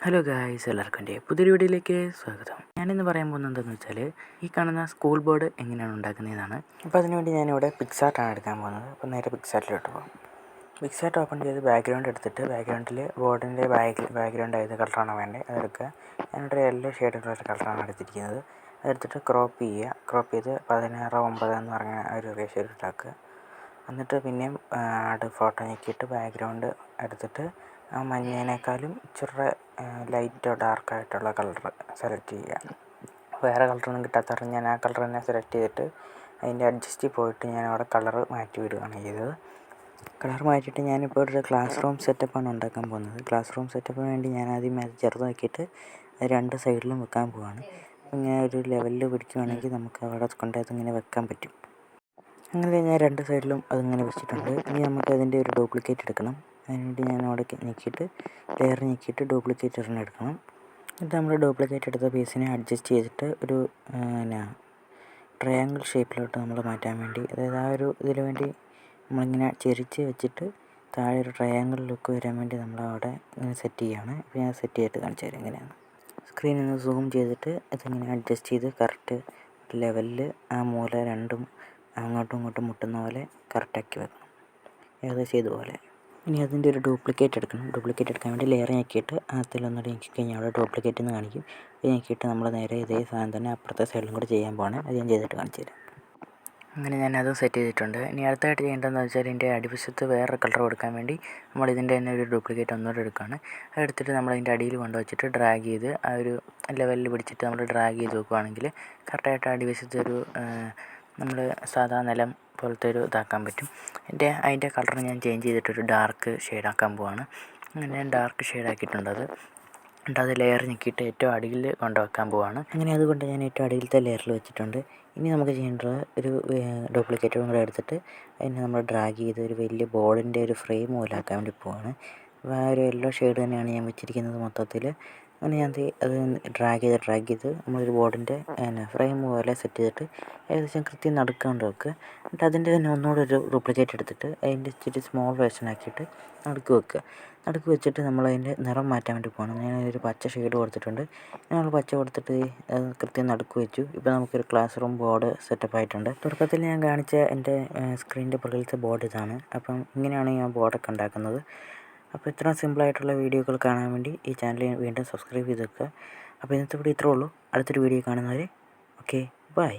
Hello guys, എല്ലാവർക്കും എൻ്റെ പുതിയൊരു വീഡിയോയിലേക്ക് സ്വാഗതം. ഞാനിന്ന് പറയാൻ പോകുന്നത് എന്താണെന്ന് വെച്ചാൽ, ഈ കാണുന്ന സ്കൂൾ ബോർഡ് എങ്ങനെയാണ് ഉണ്ടാക്കുന്നതാണ്. അപ്പോൾ അതിനുവേണ്ടി ഞാനിവിടെ പിക്സാർട്ടാണ് എടുക്കാൻ പോകുന്നത്. അപ്പോൾ നേരെ പിക്സാർട്ടിലോട്ട് പോകും. പിക്സാർട്ട് ഓപ്പൺ ചെയ്ത് ബാക്ക്ഗ്രൗണ്ട് എടുത്തിട്ട് ബാക്ക്ഗ്രൗണ്ടിൽ ബോർഡിൻ്റെ ബാക്ക്ഗ്രൗണ്ട് ഏത് കളറാണോ വേണ്ടത് അതെടുക്കുക. ഞാനിവിടെ യെല്ലോ ഷെയ്ഡുള്ള ഒരു കളറാണ് എടുത്തിരിക്കുന്നത്. അതെടുത്തിട്ട് ക്രോപ്പ് ചെയ്യുക. ക്രോപ്പ് ചെയ്ത് 16:9 എന്ന് പറഞ്ഞ ഒരു റേഷ്യോയിൽ ഉണ്ടാക്കുക. എന്നിട്ട് പിന്നെയും ഫോട്ടോ ഞെക്കിയിട്ട് ബാക്ക്ഗ്രൗണ്ട് എടുത്തിട്ട് ആ മഞ്ഞേനേക്കാളും ഇച്ചിരി ലൈറ്റോ ഡാർക്കായിട്ടുള്ള കളർ സെലക്ട് ചെയ്യുക. വേറെ കളറൊന്നും കിട്ടാത്തവരെ ഞാൻ ആ കളർ തന്നെ സെലക്ട് ചെയ്തിട്ട് അതിൻ്റെ അഡ്ജസ്റ്റിൽ പോയിട്ട് ഞാൻ അവിടെ കളർ മാറ്റി വിടുകയാണ് ചെയ്തത്. കളർ മാറ്റിയിട്ട് ഞാനിപ്പോൾ ഒരു ക്ലാസ് റൂം സെറ്റപ്പാണ് ഉണ്ടാക്കാൻ പോകുന്നത്. ക്ലാസ് റൂം സെറ്റപ്പിന് വേണ്ടി ഞാൻ ആദ്യം അത് ചെറുതാക്കിയിട്ട് രണ്ട് സൈഡിലും വെക്കാൻ പോവുകയാണ്. ഇങ്ങനെ ഒരു ലെവലിൽ പിടിക്കുകയാണെങ്കിൽ നമുക്ക് അവിടെ കൊണ്ടുപോയി ഇങ്ങനെ വെക്കാൻ പറ്റും. അങ്ങനെ ഞാൻ രണ്ട് സൈഡിലും അതിങ്ങനെ വെച്ചിട്ടുണ്ട്. ഇനി നമുക്ക് അതിൻ്റെ ഒരു ഡ്യൂപ്ലിക്കേറ്റ് എടുക്കണം. അതിനുവേണ്ടി ഞാൻ അവിടെ ഞെക്കിയിട്ട് ലെയർ ഞെക്കിയിട്ട് ഡ്യൂപ്ലിക്കേറ്റ് ഒരെണ്ണം എടുക്കണം. എന്നിട്ട് നമ്മൾ ഡ്യൂപ്ലിക്കേറ്റ് എടുത്ത പീസിനെ അഡ്ജസ്റ്റ് ചെയ്തിട്ട് ഒരു ട്രയാങ്കിൾ ഷേപ്പിലോട്ട് നമ്മൾ മാറ്റാൻ വേണ്ടി, അതായത് ആ ഒരു ഇതിനു വേണ്ടി നമ്മളിങ്ങനെ ചെരിച്ച് വെച്ചിട്ട് താഴെ ഒരു ട്രയാങ്കിൾ ലുക്ക് വരാൻ വേണ്ടി നമ്മളവിടെ ഇങ്ങനെ സെറ്റ് ചെയ്യുകയാണ്. അപ്പോൾ ഞാൻ സെറ്റ് ചെയ്തിട്ട് കാണിച്ചു തരാം എങ്ങനെയാണ്. സ്ക്രീനിൽ നിന്ന് സൂം ചെയ്തിട്ട് ഇതിങ്ങനെ അഡ്ജസ്റ്റ് ചെയ്ത് കറക്റ്റ് ലെവലിൽ ആ മൂല രണ്ടും അങ്ങോട്ടും ഇങ്ങോട്ടും മുട്ടുന്ന പോലെ കറക്റ്റാക്കി വെക്കണം, ഏകദേശം ഇതുപോലെ. ഇനി അതിൻ്റെ ഒരു ഡ്യൂപ്ലിക്കേറ്റ് എടുക്കണം. ഡ്യൂപ്ലിക്കേറ്റ് എടുക്കാൻ വേണ്ടി ലെയർ ഞെക്കിയിട്ട് അതിലൊന്നുകൂടി ഞെക്കി കഴിഞ്ഞാൽ അവിടെ ഡ്യൂപ്ലിക്കേറ്റ് എന്ന് കാണിക്കും. അത് ഞെക്കിയിട്ട് നമ്മൾ നേരെ ഇതേ സാധനം തന്നെ അപ്പുറത്തെ സൈഡിലും കൂടി ചെയ്യാൻ പോകണം. അത് ഞാൻ ചെയ്തിട്ട് കാണിച്ചു തരാം. അങ്ങനെ ഞാൻ അതും സെറ്റ് ചെയ്തിട്ടുണ്ട്. ഇനി അടുത്തായിട്ട് ചെയ്യേണ്ടതെന്ന് വെച്ചാൽ ഇതിൻ്റെ അടിവശത്ത് വേറെ കളർ കൊടുക്കാൻ വേണ്ടി നമ്മൾ ഇതിൻ്റെ തന്നെ ഒരു ഡ്യൂപ്ലിക്കേറ്റ് ഒന്നുകൂടെ എടുക്കുകയാണ്. അതെടുത്തിട്ട് നമ്മൾ അതിൻ്റെ അടിയിൽ കൊണ്ടുവച്ചിട്ട് ഡ്രാഗ് ചെയ്ത് ആ ഒരു ലെവലിൽ പിടിച്ചിട്ട് നമ്മൾ ഡ്രാഗ് ചെയ്ത് വെക്കുകയാണെങ്കിൽ കറക്റ്റായിട്ട് അടിവശത്ത് ഒരു നമ്മൾ സാധാ നിലം പോലത്തെ ഒരു ഇതാക്കാൻ പറ്റും. അതിൻ്റെ കളർ ഞാൻ ചേഞ്ച് ചെയ്തിട്ടൊരു ഡാർക്ക് ഷെയ്ഡാക്കാൻ പോവാണ്. അങ്ങനെ ഞാൻ ഡാർക്ക് ഷെയ്ഡാക്കിയിട്ടുണ്ട്. എന്നിട്ട് അത് ലെയർ ഞെക്കിയിട്ട് ഏറ്റവും അടിയിൽ കൊണ്ടുവെക്കാൻ പോവാണ്. അങ്ങനെ അതുകൊണ്ട് ഞാൻ ഏറ്റവും അടിയിലത്തെ ലെയറിൽ വെച്ചിട്ടുണ്ട്. ഇനി നമുക്ക് ചെയ്യേണ്ടത് ഒരു ഡ്യൂപ്ലിക്കേറ്റും കൂടെ എടുത്തിട്ട് അതിനെ നമ്മൾ ഡ്രാഗ് ചെയ്ത് ഒരു വലിയ ബോർഡിൻ്റെ ഒരു ഫ്രെയിം പോലെ ആക്കാൻ വേണ്ടി പോവാണ്. അപ്പോൾ ആ ഒരു യെല്ലോ ഷെയ്ഡ് തന്നെയാണ് ഞാൻ വെച്ചിരിക്കുന്നത് മൊത്തത്തിൽ. അങ്ങനെ ഞാൻ അത് ഡ്രാഗ് ചെയ്ത് നമ്മളൊരു ബോർഡിൻ്റെ ഫ്രെയിം പോലെ സെറ്റ് ചെയ്തിട്ട് ഏകദേശം കൃത്യം നടുക്കൊണ്ട് വെക്കുക. എന്നിട്ട് അതിൻ്റെ തന്നെ ഒന്നുകൂടെ ഒരു ഡ്യൂപ്ലിക്കേറ്റ് എടുത്തിട്ട് അതിൻ്റെ ഇച്ചിരി സ്മോൾ വേർഷൻ ആക്കിയിട്ട് നടുക്ക് വെക്കുക. നടുക്ക് വെച്ചിട്ട് നമ്മളതിൻ്റെ നിറം മാറ്റാൻ വേണ്ടി പോകണം. ഞാനൊരു പച്ച ഷെയ്ഡ് കൊടുത്തിട്ടുണ്ട്. നമ്മൾ പച്ച കൊടുത്തിട്ട് അത് കൃത്യം നടുക്ക് വെച്ചു. ഇപ്പോൾ നമുക്കൊരു ക്ലാസ് റൂം ബോർഡ് സെറ്റപ്പ് ആയിട്ടുണ്ട്. തുടക്കത്തിൽ ഞാൻ കാണിച്ച എൻ്റെ സ്ക്രീനിൻ്റെ പുറകിലത്തെ ബോർഡ് ഇതാണ്. അപ്പം ഇങ്ങനെയാണ് ഞാൻ ബോർഡൊക്കെ ഉണ്ടാക്കുന്നത്. അപ്പോൾ ഇത്ര സിമ്പിളായിട്ടുള്ള വീഡിയോകൾ കാണാൻ വേണ്ടി ഈ ചാനൽ വീണ്ടും സബ്സ്ക്രൈബ് ചെയ്ത് വെക്കുക. അപ്പോൾ ഇന്നത്തെ വീഡിയോ ഇത്രേ ഉള്ളൂ. അടുത്തൊരു വീഡിയോ കാണുന്നവരെ ഓക്കെ, ബൈ.